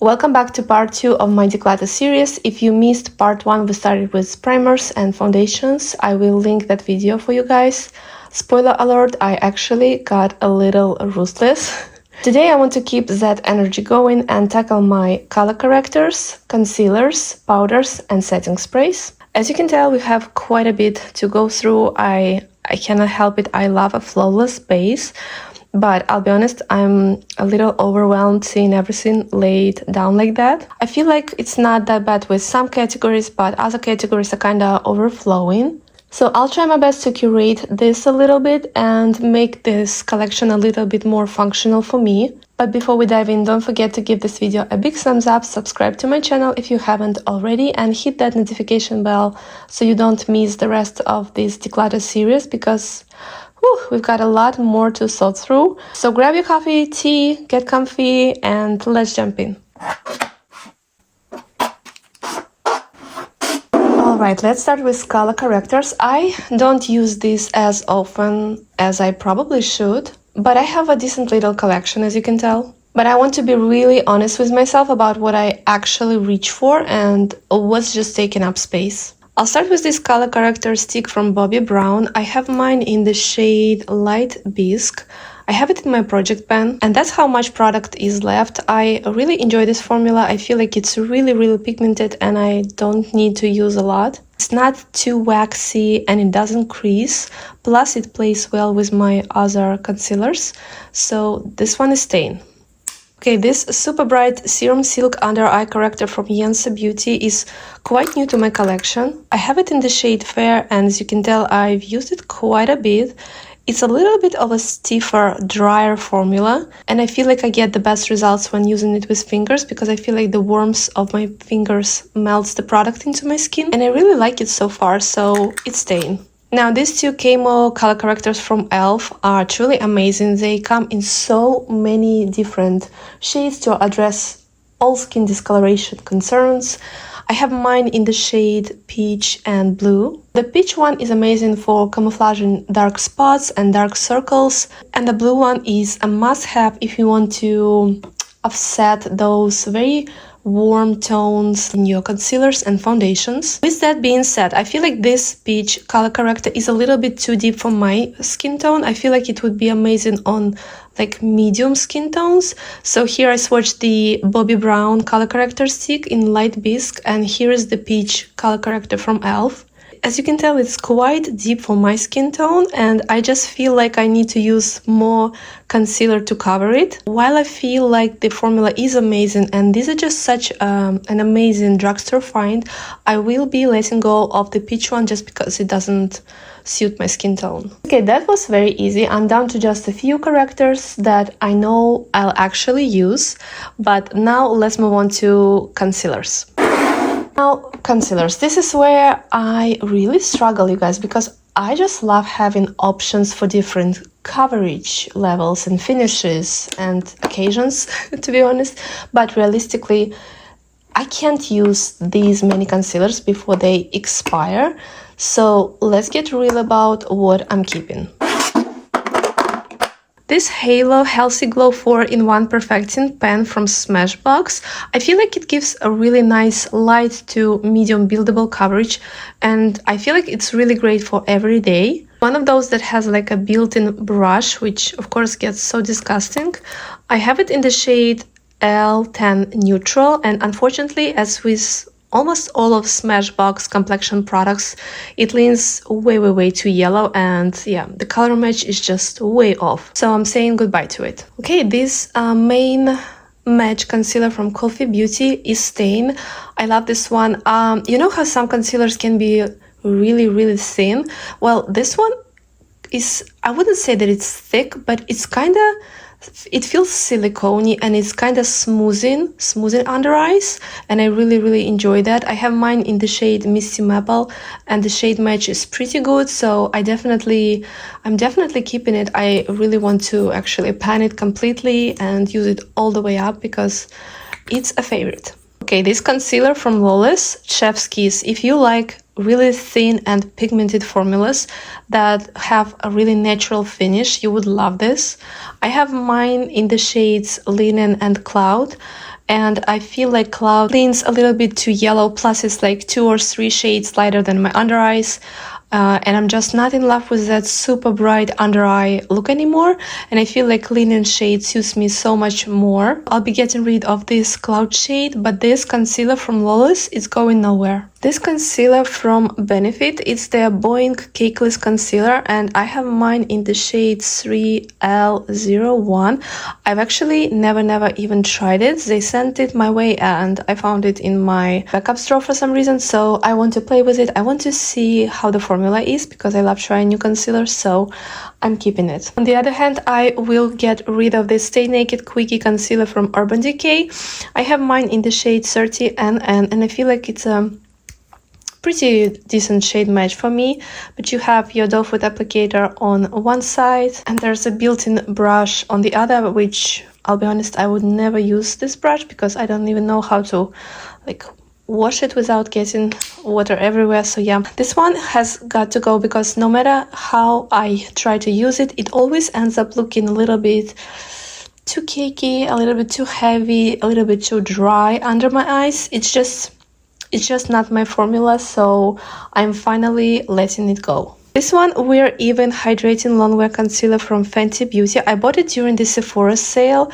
Welcome back to part 2 of my Declutter series. If you missed part 1, we started with primers and foundations. I will link that video for you guys. Spoiler alert, I actually got a little ruthless. Today I want to keep that energy going and tackle my color correctors, concealers, powders and setting sprays. As you can tell, we have quite a bit to go through. I cannot help it, I love a flawless base. But I'll be honest, I'm a little overwhelmed seeing everything laid down like that. I feel like it's not that bad with some categories, but other categories are kind of overflowing. So I'll try my best to curate this a little bit and make this collection a little bit more functional for me. But before we dive in, don't forget to give this video a big thumbs up, subscribe to my channel if you haven't already, and hit that notification bell so you don't miss the rest of this Declutter series, because we've got a lot more to sort through. So grab your coffee, tea, get comfy, and let's jump in. Alright, let's start with color correctors. I don't use this as often as I probably should, but I have a decent little collection, as you can tell. But I want to be really honest with myself about what I actually reach for and what's just taking up space. I'll start with this color corrector stick from Bobbi Brown. I have mine in the shade Light Bisque. I have it in my project pan, and that's how much product is left. I really enjoy this formula. I feel like it's really pigmented and I don't need to use a lot. It's not too waxy and it doesn't crease. Plus it plays well with my other concealers. So this one is staying. Okay, this super bright serum silk under eye corrector from Yensa Beauty is quite new to my collection. I have it in the shade Fair, and as you can tell, I've used it quite a bit. It's a little bit of a stiffer, drier formula, and I feel like I get the best results when using it with fingers, because I feel like the warmth of my fingers melts the product into my skin, and I really like it so far, so it's staying. Now, these two camo color correctors from e.l.f. are truly amazing. They come in so many different shades to address all skin discoloration concerns. I have mine in the shade Peach and Blue. The peach one is amazing for camouflaging dark spots and dark circles, and the blue one is a must-have if you want to offset those very warm tones in your concealers and foundations. With that being said, I feel like this peach color corrector is a little bit too deep for my skin tone. I feel like it would be amazing on like medium skin tones. So here I swatched the Bobbi Brown color corrector stick in Light Bisque, and here is the peach color corrector from e.l.f. As you can tell, it's quite deep for my skin tone, and I just feel like I need to use more concealer to cover it. While I feel like the formula is amazing and these are just such an amazing drugstore find, I will be letting go of the peach one just because it doesn't suit my skin tone. Okay, that was very easy. I'm down to just a few correctors that I know I'll actually use, but now let's move on to concealers. Now, concealers. This is where I really struggle, you guys, because I just love having options for different coverage levels and finishes and occasions, to be honest. But realistically, I can't use these many concealers before they expire. So let's get real about what I'm keeping. This Halo Healthy Glow 4-in-1 Perfecting Pen from Smashbox. I feel like it gives a really nice light to medium buildable coverage, and I feel like it's really great for every day. One of those that has like a built-in brush, which of course gets so disgusting. I have it in the shade L10 Neutral, and unfortunately, as with almost all of Smashbox complexion products, it leans way too yellow, and yeah, the color match is just way off. So I'm saying goodbye to it. Okay, this main match concealer from Coffee Beauty is staying. I love this one. You know how some concealers can be really thin? Well, this one is, I wouldn't say that it's thick, but it's kind of, it feels silicone-y and it's kind of smoothing under eyes, and I really enjoy that. I have mine in the shade Misty Maple, and the shade match is pretty good, so I'm definitely keeping it. I really want to actually pan it completely and use it all the way up because it's a favorite. Okay, this concealer from Lawless, Chef's Kiss. If you like really thin and pigmented formulas that have a really natural finish, you would love this. I have mine in the shades Linen and Cloud, and I feel like Cloud leans a little bit too yellow, plus it's like 2 or 3 shades lighter than my under eyes. And I'm just not in love with that super bright under eye look anymore, and I feel like linen shade suits me so much more. I'll be getting rid of this Cloud shade, but this concealer from Lawless is going nowhere. This concealer from Benefit, it's their Boeing Cakeless Concealer, and I have mine in the shade 3L01. I've actually never even tried it. They sent it my way and I found it in my backup drawer for some reason, so I want to play with it. I want to see how the formula is because I love trying new concealers, so I'm keeping it. On the other hand, I will get rid of this Stay Naked Quickie Concealer from Urban Decay. I have mine in the shade 30NN, and I feel like it's a pretty decent shade match for me, but you have your doe foot applicator on one side and there's a built-in brush on the other, which I'll be honest, I would never use this brush because I don't even know how to like wash it without getting water everywhere. So yeah, this one has got to go because no matter how I try to use it, it always ends up looking a little bit too cakey, a little bit too heavy, a little bit too dry under my eyes. It's just not my formula, so I'm finally letting it go. This one, We're Even Hydrating Longwear Concealer from Fenty Beauty. I bought it during the Sephora sale,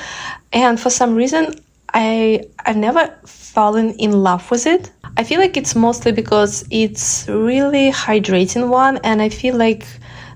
and for some reason, I've never fallen in love with it. I feel like it's mostly because it's really hydrating one, and I feel like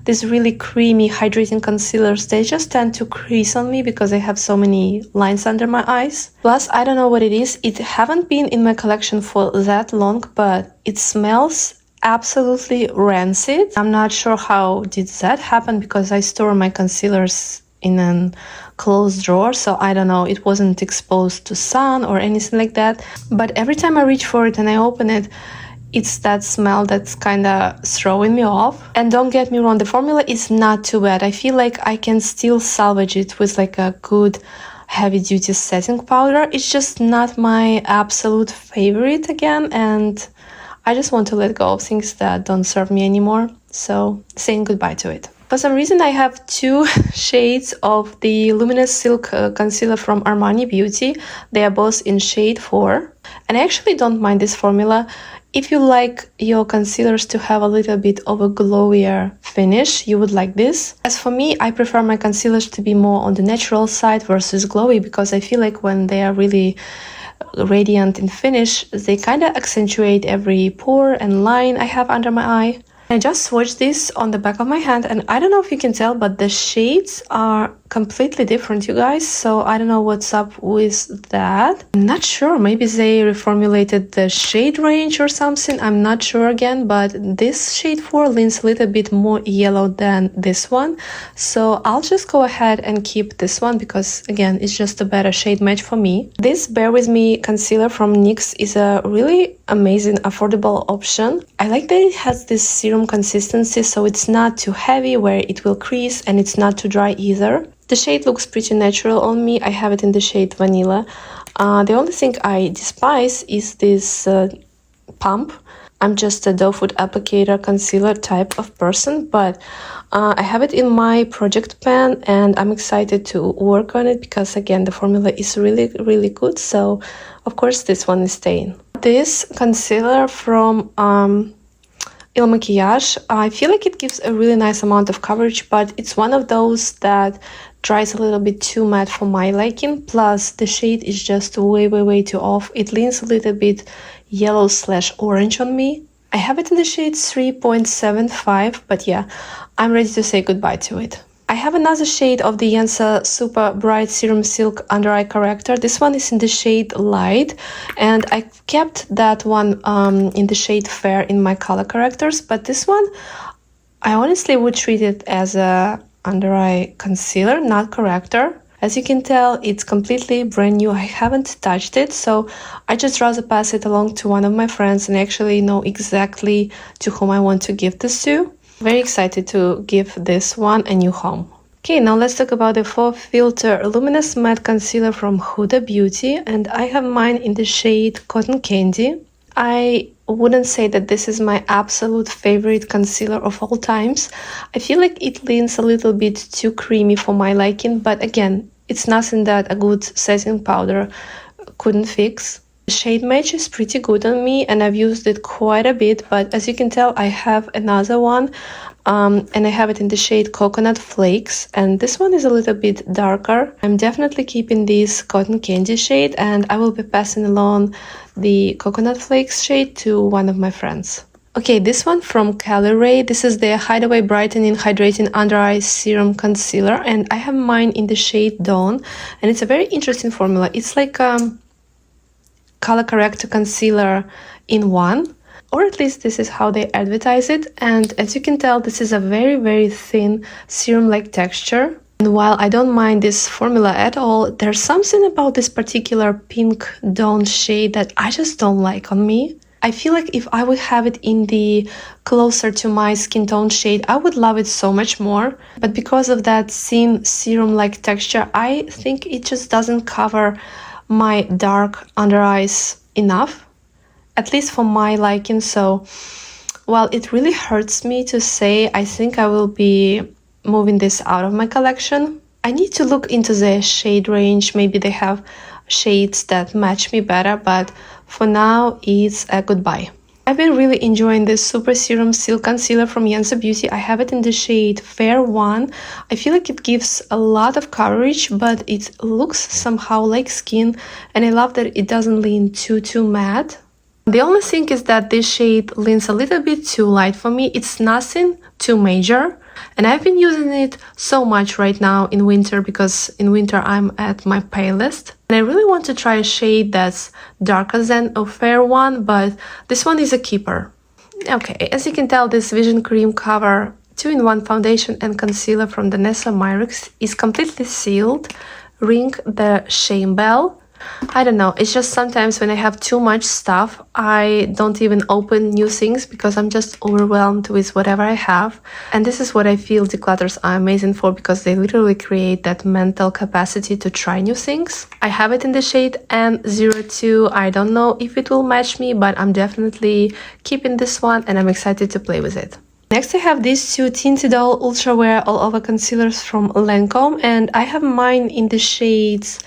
these really creamy hydrating concealers, they just tend to crease on me because I have so many lines under my eyes. Plus, I don't know what it is. It haven't been in my collection for that long, but it smells absolutely rancid. I'm not sure how did that happen because I store my concealers in a closed drawer, so I don't know, it wasn't exposed to sun or anything like that. But every time I reach for it and I open it, it's that smell that's kind of throwing me off. And don't get me wrong, the formula is not too bad. I feel like I can still salvage it with like a good heavy duty setting powder. It's just not my absolute favorite again, and I just want to let go of things that don't serve me anymore. So saying goodbye to it. For some reason, I have 2 shades of the Luminous Silk Concealer from Armani Beauty. They are both in shade 4. And I actually don't mind this formula. If you like your concealers to have a little bit of a glowier finish, you would like this. As for me, I prefer my concealers to be more on the natural side versus glowy because I feel like when they are really radiant in finish, they kind of accentuate every pore and line I have under my eye. I just swatched this on the back of my hand, and I don't know if you can tell, but the shades are completely different, you guys, so I don't know what's up with that. I'm not sure, maybe they reformulated the shade range or something, I'm not sure again, but this shade 4 leans a little bit more yellow than this one, so I'll just go ahead and keep this one because again, it's just a better shade match for me. This Bear With Me concealer from NYX is a really amazing affordable option. I like that it has this serum consistency, so it's not too heavy where it will crease, and it's not too dry either. The shade looks pretty natural on me. I have it in the shade Vanilla. The only thing I despise is this pump. I'm just a doe foot applicator concealer type of person, but I have it in my project pan and I'm excited to work on it because again, the formula is really good. So of course this one is staying. This concealer from Il Makiage, I feel like it gives a really nice amount of coverage, but it's one of those that dries a little bit too matte for my liking, plus the shade is just way too off. It leans a little bit yellow/orange on me. I have it in the shade 3.75, but yeah, I'm ready to say goodbye to it. I have another shade of the Yensa Super Bright Serum Silk Under Eye Corrector. This one is in the shade Light, and I kept that one in the shade Fair in my color correctors, but this one, I honestly would treat it as a under eye concealer, not corrector. As you can tell, it's completely brand new. I haven't touched it, so I just rather pass it along to one of my friends and actually know exactly to whom I want to give this to. Very excited to give this one a new home. Okay, now let's talk about the Faux Filter Luminous Matte Concealer from Huda Beauty, and I have mine in the shade Cotton Candy. I wouldn't say that this is my absolute favorite concealer of all times. I feel like it leans a little bit too creamy for my liking, but again, it's nothing that a good setting powder couldn't fix. The shade match is pretty good on me and I've used it quite a bit, but as you can tell I have another one and I have it in the shade Coconut Flakes, and this one is a little bit darker. I'm definitely keeping this Cotton Candy shade and I will be passing along the Coconut Flakes shade to one of my friends. Okay, this one from Caliray, this is the Hideaway Brightening Hydrating Under Eye Serum Concealer, and I have mine in the shade Dawn, and it's a very interesting formula. It's like color corrector concealer in one, or at least this is how they advertise it, and as you can tell this is a very thin serum-like texture. And while I don't mind this formula at all, there's something about this particular pink Dawn shade that I just don't like on me. I feel like if I would have it in the closer to my skin tone shade, I would love it so much more. But because of that thin serum-like texture, I think it just doesn't cover my dark under eyes enough, at least for my liking. So while it really hurts me to say, I think I will be moving this out of my collection. I need to look into the shade range. Maybe they have shades that match me better, but for now it's a goodbye. I've been really enjoying this Super Serum Silk Concealer from Yansa Beauty. I have it in the shade Fair 1. I feel like it gives a lot of coverage, but it looks somehow like skin, and I love that it doesn't lean too matte. The only thing is that this shade leans a little bit too light for me. It's nothing too major, and I've been using it so much right now in winter because in winter I'm at my palest. And I really want to try a shade that's darker than a Fair 1, but this one is a keeper. Okay, as you can tell, this Vision Cream Cover 2-in-1 foundation and concealer from the Nessa Myrix is completely sealed. Ring the shame bell. I don't know, it's just sometimes when I have too much stuff, I don't even open new things because I'm just overwhelmed with whatever I have. And this is what I feel declutters are amazing for, because they literally create that mental capacity to try new things. I have it in the shade M02. I don't know if it will match me, but I'm definitely keeping this one and I'm excited to play with it. Next I have these two Tinted Doll Ultra Wear All Over Concealers from Lancome, and I have mine in the shades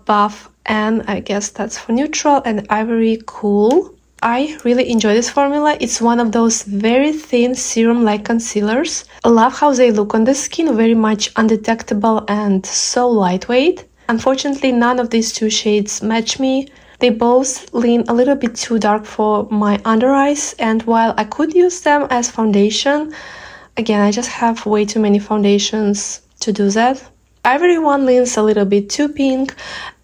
Buff, and I guess that's for neutral, and Ivory Cool. I really enjoy this formula. It's one of those very thin serum-like concealers. I love how they look on the skin, very much undetectable and so lightweight. Unfortunately, none of these two shades match me. They both lean a little bit too dark for my under eyes, and while I could use them as foundation, again, I just have way too many foundations to do that. Ivory one leans a little bit too pink,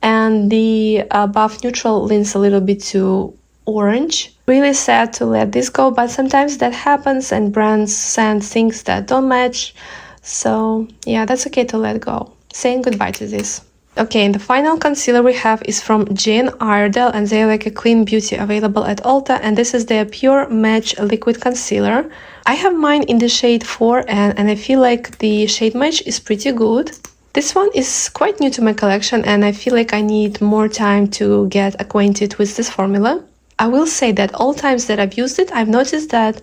and the Buff Neutral leans a little bit too orange. Really sad to let this go, but sometimes that happens and brands send things that don't match. So yeah, that's okay to let go. Saying goodbye to this. Okay, and the final concealer we have is from Jane Iredale, and they're like a clean beauty available at Ulta, and this is their Pure Match Liquid Concealer. I have mine in the shade 4N, and I feel like the shade match is pretty good. This one is quite new to my collection, and I feel like I need more time to get acquainted with this formula. I will say that all times that I've used it, I've noticed that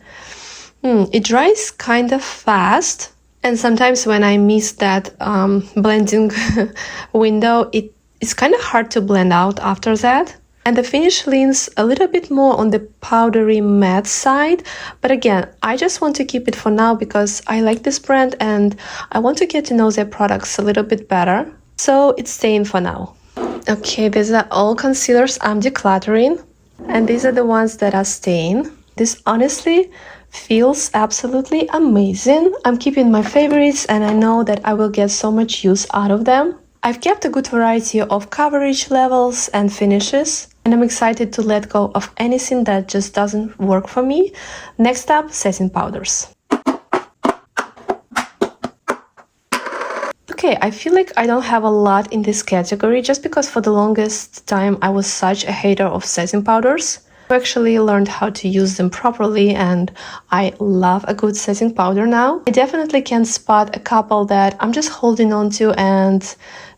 it dries kind of fast, and sometimes when I miss that blending window, it's kind of hard to blend out after that. And the finish leans a little bit more on the powdery matte side, but again, I just want to keep it for now because I like this brand and I want to get to know their products a little bit better. So it's staying for now. Okay, these are all concealers I'm decluttering, and these are the ones that are staying. This honestly feels absolutely amazing. I'm keeping my favorites and I know that I will get so much use out of them. I've kept a good variety of coverage levels and finishes, and I'm excited to let go of anything that just doesn't work for me. Next up, setting powders. Okay, I feel like I don't have a lot in this category just because for the longest time I was such a hater of setting powders. I actually learned how to use them properly and I love a good setting powder now. I definitely can spot a couple that I'm just holding on to and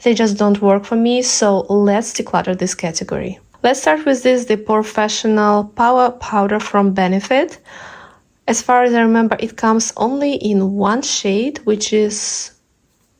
they just don't work for me, so let's declutter this category. Let's start with this, the Professional Power Powder from Benefit. As far as I remember, it comes only in one shade, which is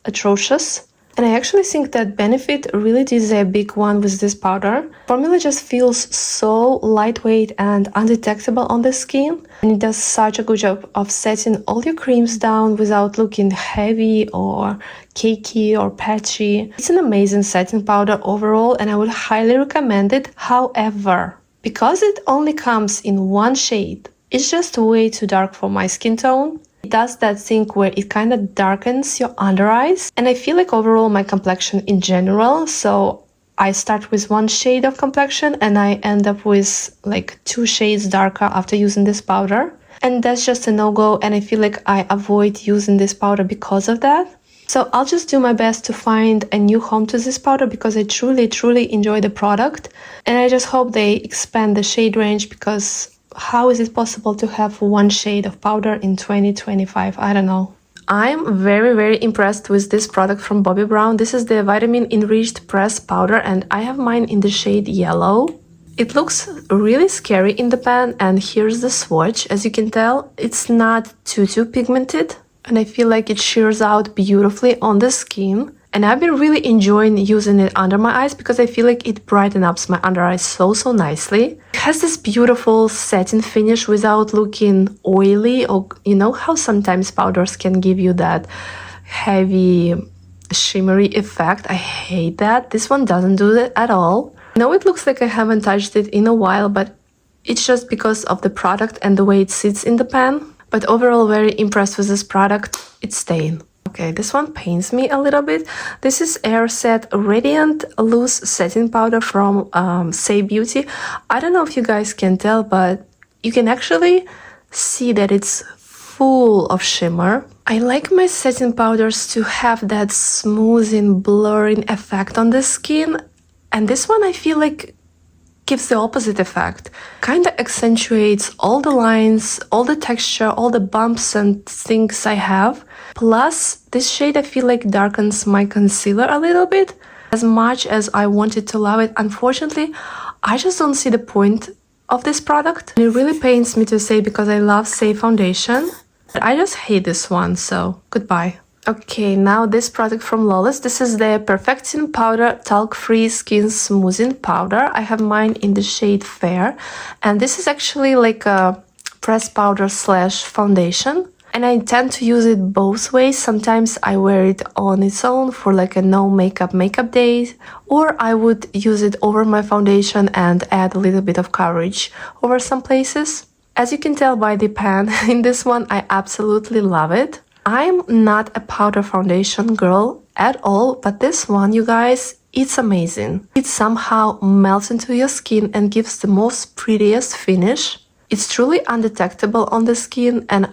atrocious. And I actually think that Benefit really did a big one with this powder. Formula just feels so lightweight and undetectable on the skin. And it does such a good job of setting all your creams down without looking heavy or cakey or patchy. It's an amazing setting powder overall, and I would highly recommend it. However, because it only comes in one shade, it's just way too dark for my skin tone. It does that thing where it kind of darkens your under eyes, and I feel like overall my complexion in general, so I start with one shade of complexion and I end up with like 2 shades darker after using this powder, and that's just a no-go, and I feel like I avoid using this powder because of that. So I'll just do my best to find a new home to this powder because I truly enjoy the product, and I just hope they expand the shade range, because how is it possible to have one shade of powder in 2025? I don't know. I'm very impressed with this product from Bobbi Brown. This is the vitamin enriched press powder, and I have mine in the shade yellow. It looks really scary in the pan, and here's the swatch. As you can tell, it's not too pigmented, and I feel like it shears out beautifully on the skin. And I've been really enjoying using it under my eyes because I feel like it brightens up my under eyes so nicely. It has this beautiful satin finish without looking oily, or you know how sometimes powders can give you that heavy shimmery effect. I hate that. This one doesn't do that at all. I know it looks like I haven't touched it in a while, but it's just because of the product and the way it sits in the pan. But overall, very impressed with this product. It's staying. Okay, this one pains me a little bit. This is Air Set Radiant Loose Setting Powder from Say Beauty. I don't know if you guys can tell, but you can actually see that it's full of shimmer. I like my setting powders to have that smoothing, blurring effect on the skin, and this one I feel like gives the opposite effect. Kind of accentuates all the lines, all the texture, all the bumps and things I have. Plus, this shade I feel like darkens my concealer a little bit. As much as I wanted to love it, unfortunately, I just don't see the point of this product. And it really pains me to say because I love Say foundation. But I just hate this one, so goodbye. Okay, now this product from Lawless. This is the Perfecting Powder Talc-Free Skin Smoothing Powder. I have mine in the shade Fair. And this is actually like a press powder slash foundation. And I tend to use it both ways. Sometimes I wear it on its own for like a no makeup day. Or I would use it over my foundation and add a little bit of coverage over some places. As you can tell by the pan in this one, I absolutely love it. I'm not a powder foundation girl at all, but this one, you guys, it's amazing. It somehow melts into your skin and gives the most prettiest finish. It's truly undetectable on the skin and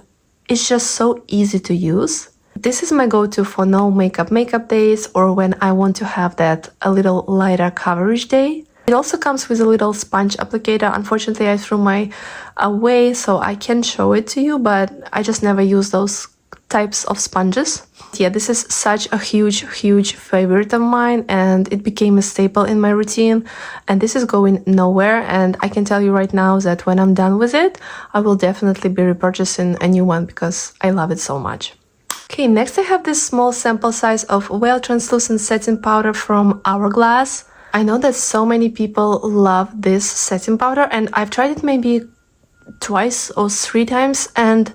it's just so easy to use. This is my go-to for no makeup days, or when I want to have that a little lighter coverage day. It also comes with a little sponge applicator. Unfortunately, I threw my away, so I can show it to you, but I just never use those types of sponges. Yeah, this is such a huge favorite of mine, and it became a staple in my routine, and this is going nowhere. And I can tell you right now that when I'm done with it, I will definitely be repurchasing a new one because I love it so much. Okay, next I have this small sample size of Well Translucent Setting Powder from Hourglass. I know that so many people love this setting powder, and I've tried it maybe twice or 3 times, and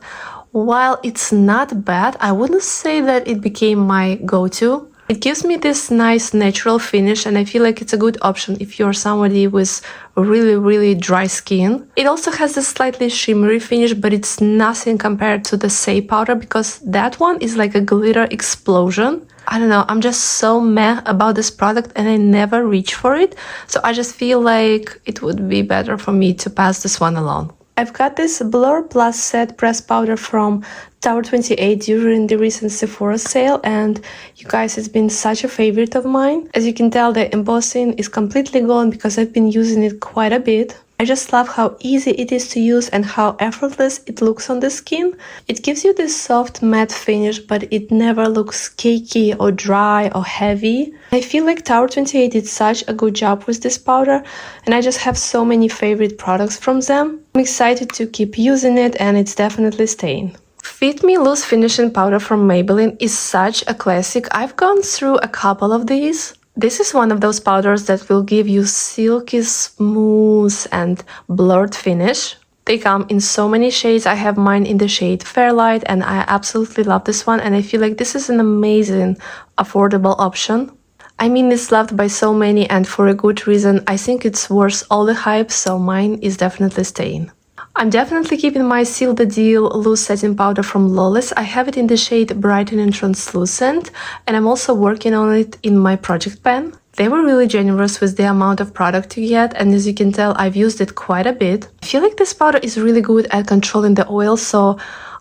while it's not bad, I wouldn't say that it became my go-to. It gives me this nice natural finish, and I feel like it's a good option if you're somebody with really dry skin. It also has this slightly shimmery finish, but it's nothing compared to the Say powder because that one is like a glitter explosion. I don't know, I'm just so meh about this product and I never reach for it, so I just feel like it would be better for me to pass this one alone. I've got this Blur Plus Set Press Powder from Tower 28 during the recent Sephora sale, and you guys, it's been such a favorite of mine. As you can tell, the embossing is completely gone because I've been using it quite a bit. I just love how easy it is to use and how effortless it looks on the skin. It gives you this soft matte finish, but it never looks cakey or dry or heavy. I feel like Tower 28 did such a good job with this powder, and I just have so many favorite products from them. I'm excited to keep using it, and it's definitely staying. Fit Me Loose Finishing Powder from Maybelline is such a classic. I've gone through a couple of these. This is one of those powders that will give you silky, smooth and blurred finish. They come in so many shades. I have mine in the shade Fairlight and I absolutely love this one, and I feel like this is an amazing, affordable option. I mean, it's loved by so many and for a good reason. I think it's worth all the hype, so mine is definitely staying. I'm definitely keeping my Seal the Deal loose setting powder from Lawless. I have it in the shade Brighten and Translucent, and I'm also working on it in my project pan. They were really generous with the amount of product to get, and as you can tell, I've used it quite a bit. I feel like this powder is really good at controlling the oil, so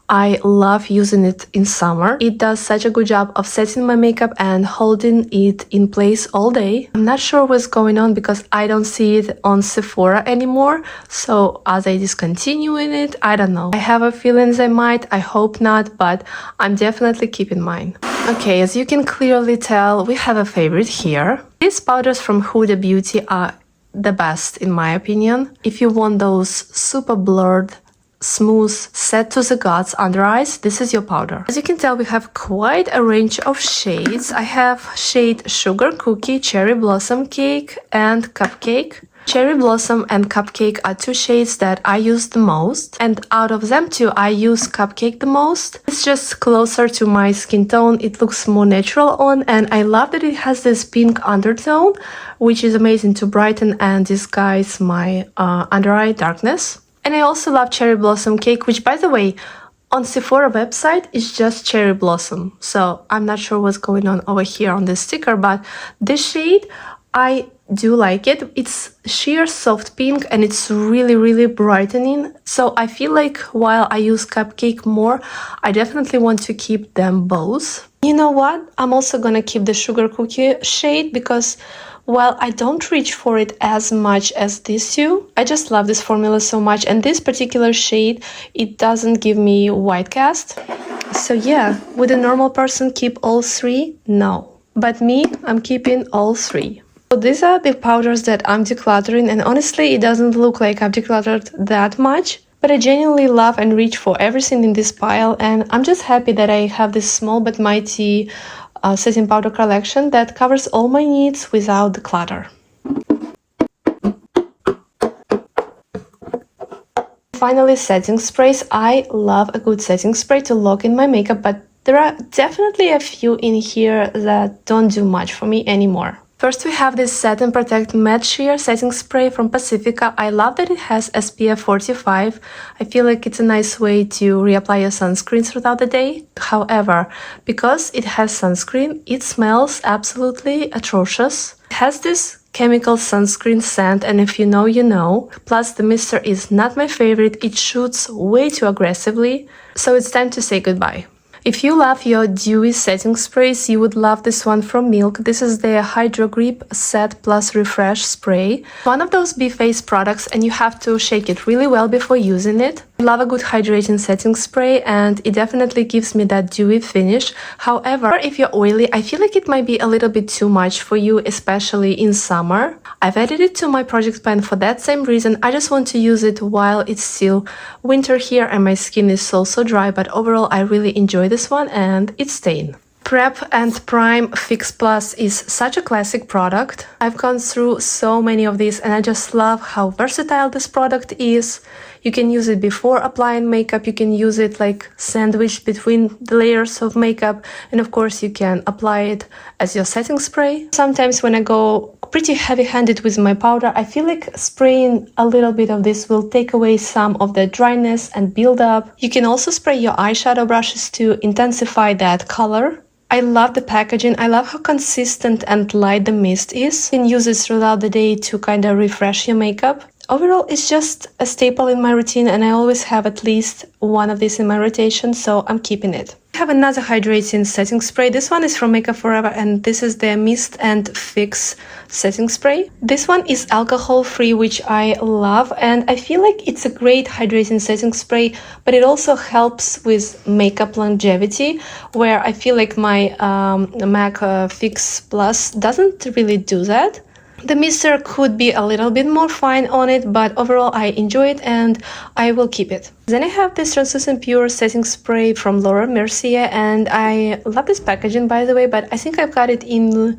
I love using it in summer. It does such a good job of setting my makeup and holding it in place all day. I'm not sure what's going on because I don't see it on Sephora anymore, so as I discontinuing it, I don't know. I have a feeling I might, I hope not, but I'm definitely keeping mine. Okay, as you can clearly tell, we have a favorite here. These powders from Huda Beauty are the best in my opinion. If you want those super blurred, smooth, set to the guts under eyes, this is your powder. As you can tell, we have quite a range of shades. I have shade Sugar Cookie, Cherry Blossom Cake and Cupcake. Cherry Blossom and Cupcake are two shades that I use the most, and out of them two I use Cupcake the most. It's just closer to my skin tone, it looks more natural on, and I love that it has this pink undertone, which is amazing to brighten and disguise my under eye darkness. And I also love Cherry Blossom Cake, which, by the way, on Sephora website is just Cherry Blossom. So I'm not sure what's going on over here on this sticker, but this shade, I do like it. It's sheer soft pink and it's really, really brightening. So I feel like while I use Cupcake more, I definitely want to keep them both. You know what? I'm also gonna keep the Sugar Cookie shade because while I don't reach for it as much as these two, I just love this formula so much, and this particular shade, it doesn't give me white cast. So yeah, would a normal person keep all three? No. But me, I'm keeping all three. So these are the powders that I'm decluttering, and honestly, it doesn't look like I've decluttered that much, but I genuinely love and reach for everything in this pile, and I'm just happy that I have this small but mighty setting powder collection that covers all my needs without the clutter. Finally, setting sprays. I love a good setting spray to lock in my makeup, but there are definitely a few in here that don't do much for me anymore. First, we have this Set and Protect Matte Sheer Setting Spray from Pacifica. I love that it has SPF 45. I feel like it's a nice way to reapply your sunscreen throughout the day. However, because it has sunscreen, it smells absolutely atrocious. It has this chemical sunscreen scent, and if you know, you know. Plus, the mister is not my favorite. It shoots way too aggressively, so it's time to say goodbye. If you love your dewy setting sprays, you would love this one from Milk. This is the Hydro Grip Set Plus Refresh Spray. One of those bee-face products, and you have to shake it really well before using it. I love a good hydrating setting spray, and it definitely gives me that dewy finish. However, if you're oily, I feel like it might be a little bit too much for you, especially in summer. I've added it to my project pan for that same reason. I just want to use it while it's still winter here and my skin is so dry, but overall I really enjoy this one and it's staying. Prep and Prime Fix Plus is such a classic product. I've gone through so many of these and I just love how versatile this product is. You can use it before applying makeup, you can use it like sandwiched between the layers of makeup, and of course you can apply it as your setting spray. Sometimes when I go pretty heavy-handed with my powder, I feel like spraying a little bit of this will take away some of the dryness and build up. You can also spray your eyeshadow brushes to intensify that color. I love the packaging. I love how consistent and light the mist is. You can use it throughout the day to kind of refresh your makeup. Overall, it's just a staple in my routine and I always have at least one of these in my rotation, so I'm keeping it. I have another hydrating setting spray. This one is from Makeup Forever and this is the Mist and Fix setting spray. This one is alcohol-free, which I love, and I feel like it's a great hydrating setting spray, but it also helps with makeup longevity, where I feel like my MAC Fix Plus doesn't really do that. The mister could be a little bit more fine on it, but overall I enjoy it and I will keep it. Then I have this translucent pure setting spray from Laura Mercier, and I love this packaging, by the way, but I think I've got it in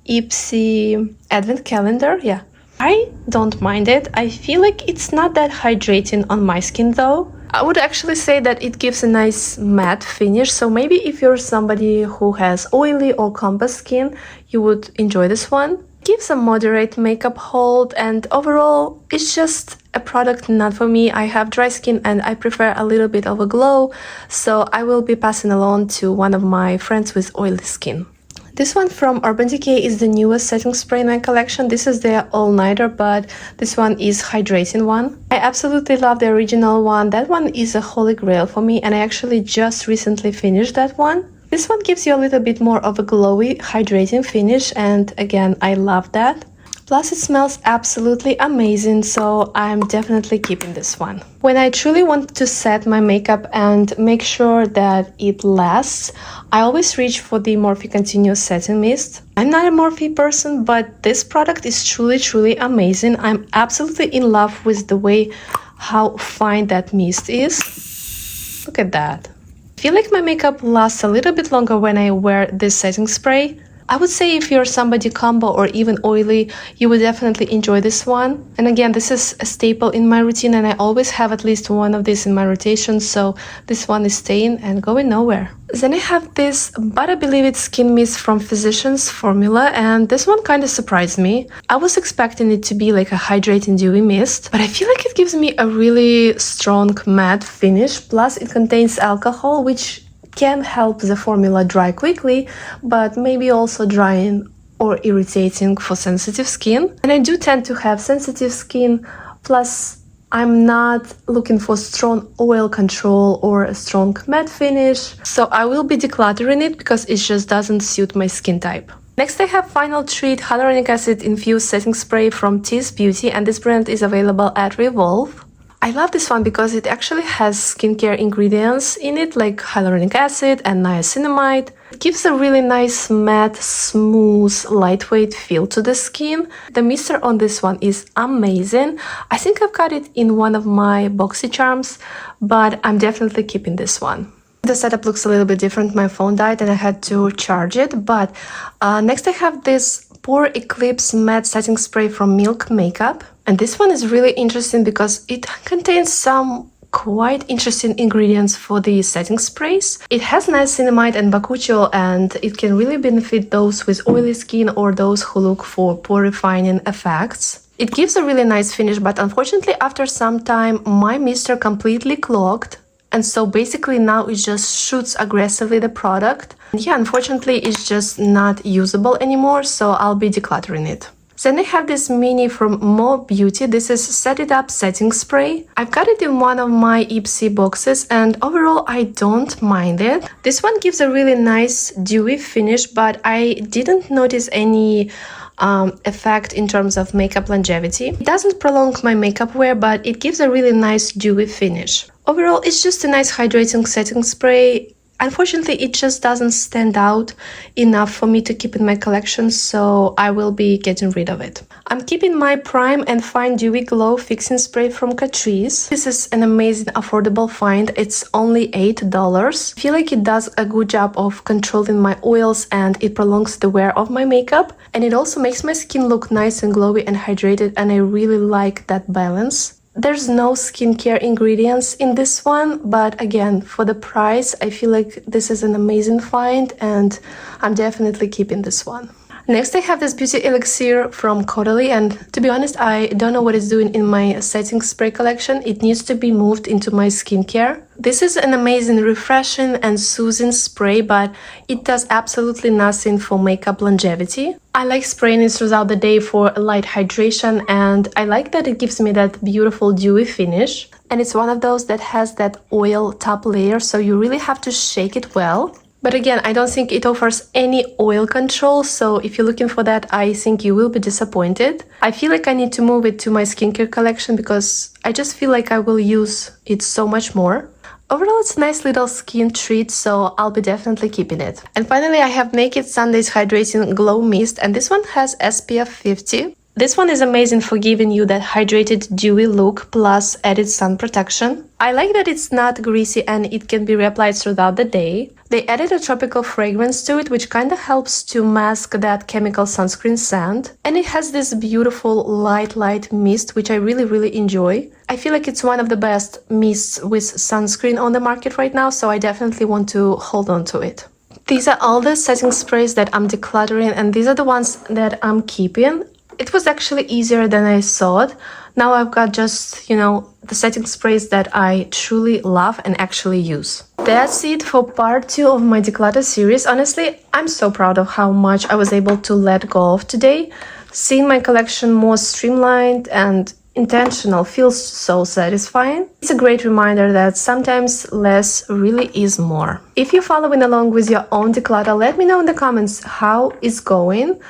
Ipsy Advent Calendar. Yeah, I don't mind it. I feel like it's not that hydrating on my skin though. I would actually say that it gives a nice matte finish, so maybe if you're somebody who has oily or compact skin, you would enjoy this one. It gives a moderate makeup hold, and overall it's just a product not for me. I have dry skin and I prefer a little bit of a glow, so I will be passing along to one of my friends with oily skin. This one from Urban Decay is the newest setting spray in my collection. This is their all-nighter, but this one is hydrating one. I absolutely love the original one. That one is a holy grail for me, and I actually just recently finished that one. This one gives you a little bit more of a glowy, hydrating finish, and again, I love that. Plus it smells absolutely amazing, so I'm definitely keeping this one. When I truly want to set my makeup and make sure that it lasts, I always reach for the Morphe Continuous Setting Mist. I'm not a Morphe person, but this product is truly amazing. I'm absolutely in love with the way how fine that mist is. Look at that. I feel like my makeup lasts a little bit longer when I wear this setting spray. I would say if you're somebody combo or even oily, you would definitely enjoy this one. And again, this is a staple in my routine, and I always have at least one of these in my rotation, so this one is staying and going nowhere. Then I have this But I Believe It Skin Mist from Physicians Formula, and this one kind of surprised me. I was expecting it to be like a hydrating dewy mist, but I feel like it gives me a really strong matte finish, plus it contains alcohol, which can help the formula dry quickly, but maybe also drying or irritating for sensitive skin. And I do tend to have sensitive skin, plus I'm not looking for strong oil control or a strong matte finish, so I will be decluttering it because it just doesn't suit my skin type. Next I have Final Treat Hyaluronic Acid Infused Setting Spray from Tease Beauty, and this brand is available at Revolve. I love this one because it actually has skincare ingredients in it like hyaluronic acid and niacinamide. It gives a really nice matte, smooth, lightweight feel to the skin. The mister on this one is amazing. I think I've got it in one of my BoxyCharms, but I'm definitely keeping this one. The setup looks a little bit different. My phone died and I had to charge it, but next I have this Pore Eclipse Matte Setting Spray from Milk Makeup. And this one is really interesting because it contains some quite interesting ingredients for the setting sprays. It has niacinamide and bakuchiol, and it can really benefit those with oily skin or those who look for pore refining effects. It gives a really nice finish, but unfortunately after some time my mister completely clogged. And so basically now it just shoots aggressively the product. And yeah, unfortunately it's just not usable anymore, so I'll be decluttering it. Then I have this mini from Mo Beauty. This is Set It Up Setting Spray. I've got it in one of my Ipsy boxes, and overall I don't mind it. This one gives a really nice dewy finish, but I didn't notice any effect in terms of makeup longevity. It doesn't prolong my makeup wear, but it gives a really nice dewy finish. Overall, it's just a nice hydrating setting spray. Unfortunately, it just doesn't stand out enough for me to keep in my collection, so I will be getting rid of it. I'm keeping my Prime and Fine Dewy Glow Fixing Spray from Catrice. This is an amazing affordable find. It's only $8. I feel like it does a good job of controlling my oils and it prolongs the wear of my makeup. And it also makes my skin look nice and glowy and hydrated, and I really like that balance. There's no skincare ingredients in this one, but again, for the price, I feel like this is an amazing find and I'm definitely keeping this one. Next I have this beauty elixir from Caudalie, and to be honest, I don't know what it's doing in my setting spray collection. It needs to be moved into my skincare. This is an amazing, refreshing and soothing spray, but it does absolutely nothing for makeup longevity. I like spraying it throughout the day for a light hydration, and I like that it gives me that beautiful dewy finish. And it's one of those that has that oil top layer, so you really have to shake it well. But again, I don't think it offers any oil control, so if you're looking for that, I think you will be disappointed. I feel like I need to move it to my skincare collection because I just feel like I will use it so much more. Overall, it's a nice little skin treat, so I'll be definitely keeping it. And finally, I have Naked Sundays Hydrating Glow Mist, and this one has SPF 50. This one is amazing for giving you that hydrated, dewy look plus added sun protection. I like that it's not greasy and it can be reapplied throughout the day. They added a tropical fragrance to it, which kind of helps to mask that chemical sunscreen scent. And it has this beautiful light mist, which I really enjoy. I feel like it's one of the best mists with sunscreen on the market right now, so I definitely want to hold on to it. These are all the setting sprays that I'm decluttering, and these are the ones that I'm keeping. It was actually easier than I thought. Now I've got just, the setting sprays that I truly love and actually use. That's it for part 2 of my Declutter series. Honestly, I'm so proud of how much I was able to let go of today. Seeing my collection more streamlined and intentional feels so satisfying. It's a great reminder that sometimes less really is more. If you're following along with your own declutter, let me know in the comments how it's going.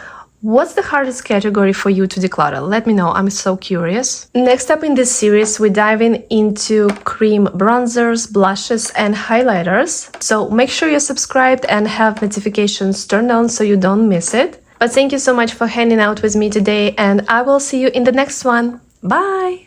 What's the hardest category for you to declutter? Let me know, I'm so curious. Next up in this series, we're diving into cream bronzers, blushes, and highlighters. So make sure you're subscribed and have notifications turned on so you don't miss it. But thank you so much for hanging out with me today, and I will see you in the next one. Bye!